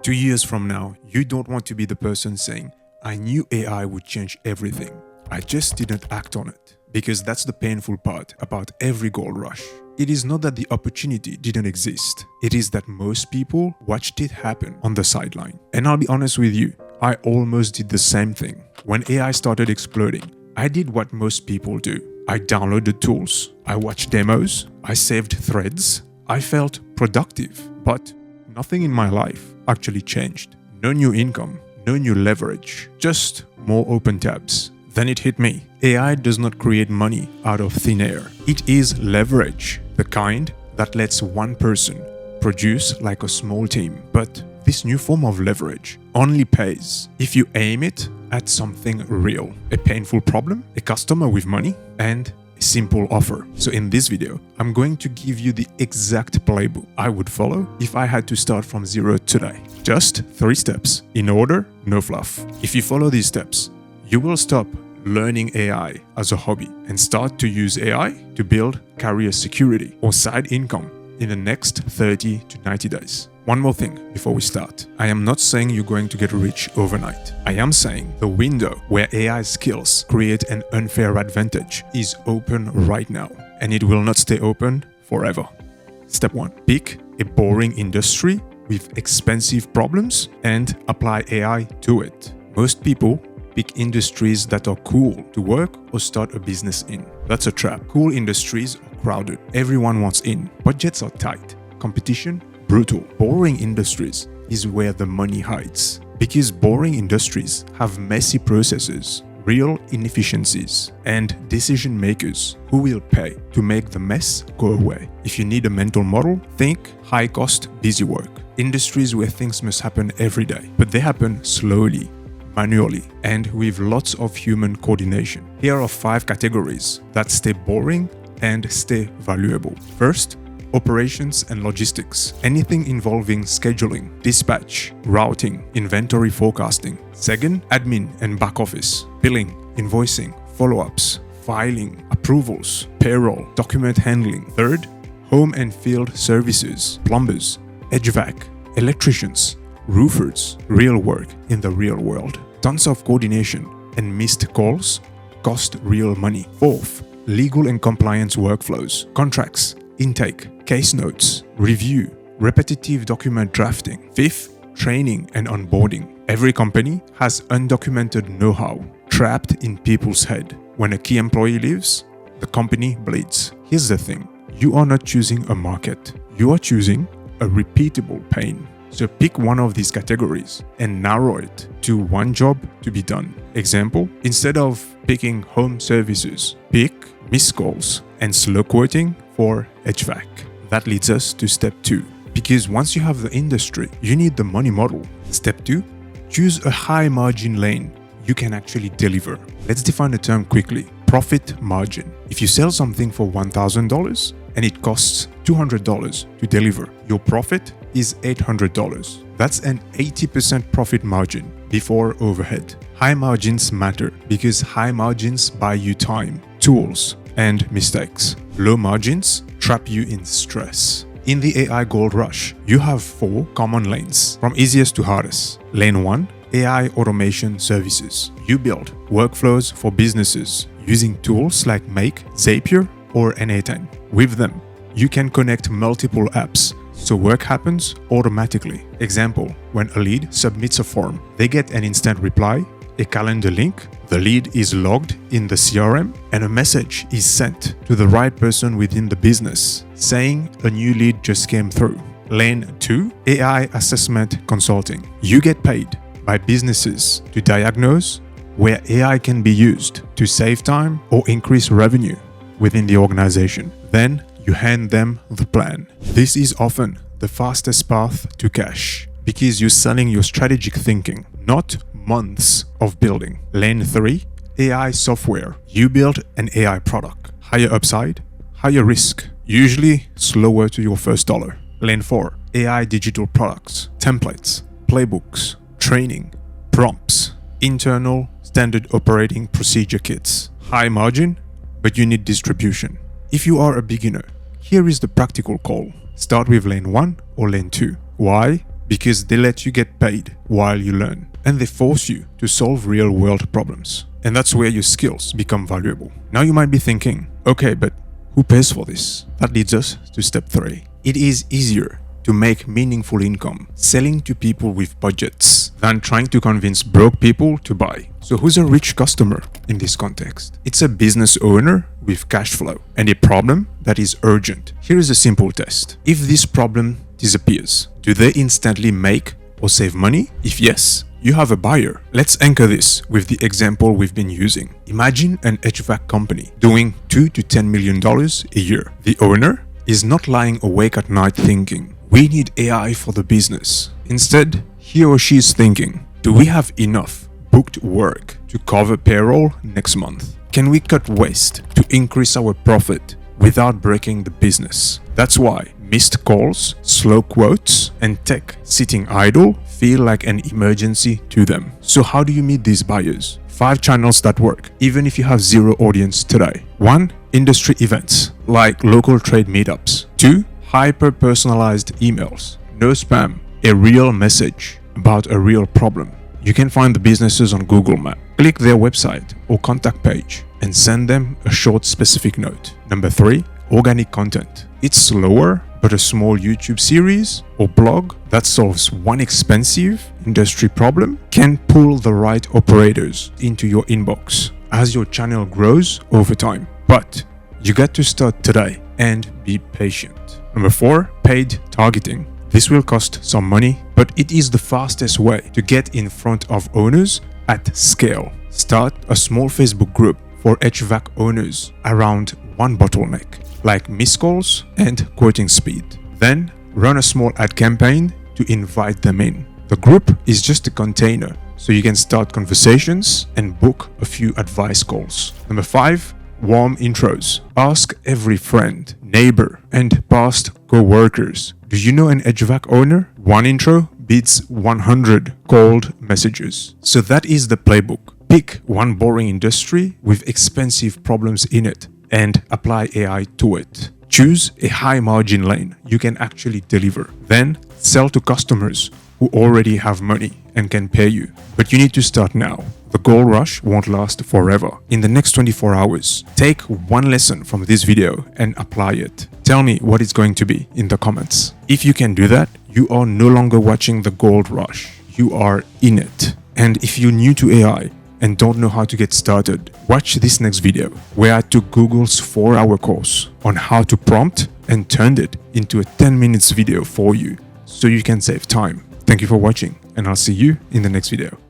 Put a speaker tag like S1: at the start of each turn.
S1: 2 years from now, you don't want to be the person saying, I knew AI would change everything. I just didn't act on it. Because that's the painful part about every gold rush. It is not that the opportunity didn't exist. It is that most people watched it happen on the sideline. And I'll be honest with you, I almost did the same thing. When AI started exploding, I did what most people do. I downloaded tools, I watched demos, I saved threads, I felt productive, but nothing in my life actually changed. No new income, no new leverage, just more open tabs. Then it hit me. AI does not create money out of thin air. It is leverage, the kind that lets one person produce like a small team. But this new form of leverage only pays if you aim it at something real. A painful problem, a customer with money, and a simple offer. So in this video, I'm going to give you the exact playbook I would follow if I had to start from zero today. Just 3 steps. In order, no fluff. If you follow these steps, you will stop learning AI as a hobby and start to use AI to build career security or side income in the next 30 to 90 days. One more thing before we start. I am not saying you're going to get rich overnight. I am saying the window where AI skills create an unfair advantage is open right now, and it will not stay open forever. Step 1. Pick a boring industry with expensive problems and apply AI to it. Most people pick industries that are cool to work or start a business in. That's a trap. Cool industries are crowded. Everyone wants in. Budgets are tight. Competition, brutal. Boring industries is where the money hides. Because boring industries have messy processes, real inefficiencies, and decision makers who will pay to make the mess go away. If you need a mental model, think high-cost, busy work. Industries where things must happen every day, but they happen slowly, manually, and with lots of human coordination. Here are 5 categories that stay boring and stay valuable. First, operations and logistics. Anything involving scheduling, dispatch, routing, inventory forecasting. Second, admin and back office. Billing, invoicing, follow-ups, filing, approvals, payroll, document handling. Third, home and field services. Plumbers, HVAC, electricians, roofers. Real work in the real world. Tons of coordination and missed calls cost real money. Fourth, legal and compliance workflows, contracts, intake, case notes, review, repetitive document drafting. Fifth, training and onboarding. Every company has undocumented know-how trapped in people's head. When a key employee leaves, the company bleeds. Here's the thing, you are not choosing a market, you are choosing a repeatable pain. So pick one of these categories and narrow it to one job to be done. Example, instead of picking home services, pick missed calls and slow quoting for HVAC. That leads us to step 2. Because once you have the industry, you need the money model. Step 2, choose a high margin lane you can actually deliver. Let's define the term quickly. Profit margin. If you sell something for $1,000 and it costs $200 to deliver, your profit is $800. That's an 80% profit margin before overhead. High margins matter because high margins buy you time, tools, and mistakes. Low margins trap you in stress. In the AI gold rush, you have 4 common lanes, from easiest to hardest. Lane 1, AI automation services. You build workflows for businesses using tools like Make, Zapier, or N8N. With them, you can connect multiple apps so work happens automatically. Example, when a lead submits a form, they get an instant reply, a calendar link, the lead is logged in the CRM, and a message is sent to the right person within the business saying a new lead just came through. Lane 2, AI assessment consulting. You get paid by businesses to diagnose where AI can be used to save time or increase revenue within the organization. Then you hand them the plan. This is often the fastest path to cash because you're selling your strategic thinking, not months of building. Lane 3, AI software. You build an AI product. Higher upside, higher risk, usually slower to your first dollar. Lane 4, AI digital products, templates, playbooks, training, prompts, internal standard operating procedure kits. High margin, but you need distribution. If you are a beginner, here is the practical call. Start with lane 1 or lane 2. Why? because they let you get paid while you learn, and they force you to solve real-world problems. And that's where your skills become valuable. Now you might be thinking, okay, but who pays for this? That leads us to step 3. It is easier to make meaningful income selling to people with budgets than trying to convince broke people to buy. So who's a rich customer in this context? It's a business owner with cash flow and a problem that is urgent. Here is a simple test. If this problem disappears, do they instantly make or save money? If yes, you have a buyer. Let's anchor this with the example we've been using. Imagine an HVAC company doing $2 to $10 million a year. The owner is not lying awake at night thinking, we need AI for the business. Instead, he or she is thinking, do we have enough booked work to cover payroll next month? Can we cut waste to increase our profit without breaking the business? That's why missed calls, slow quotes, and tech sitting idle feel like an emergency to them. So how do you meet these buyers? 5 channels that work, even if you have 0 audience today. 1. Industry events, like local trade meetups. 2. Hyper-personalized emails. No spam. A real message about a real problem. You can find the businesses on Google Maps. Click their website or contact page and send them a short specific note. Number 3. Organic content. It's slower, but a small YouTube series or blog that solves one expensive industry problem can pull the right operators into your inbox as your channel grows over time. But you got to start today and be patient. Number 4, paid targeting. This will cost some money, but it is the fastest way to get in front of owners at scale. Start a small Facebook group for HVAC owners around one bottleneck, like missed calls and quoting speed. Then run a small ad campaign to invite them in. The group is just a container, so you can start conversations and book a few advice calls. Number 5, warm intros. Ask every friend, neighbor, and past co-workers, do you know an HVAC owner? One intro beats 100 cold messages. So that is the playbook. Pick one boring industry with expensive problems in it and apply AI to it. Choose a high margin lane you can actually deliver. Then sell to customers who already have money and can pay you. But you need to start now. The gold rush won't last forever. In the next 24 hours, take one lesson from this video and apply it. Tell me what it's going to be in the comments. If you can do that, you are no longer watching the gold rush. You are in it. And if you're new to AI and don't know how to get started, watch this next video where I took Google's 4-hour course on how to prompt and turned it into a 10 minutes video for you so you can save time. Thank you for watching, and I'll see you in the next video.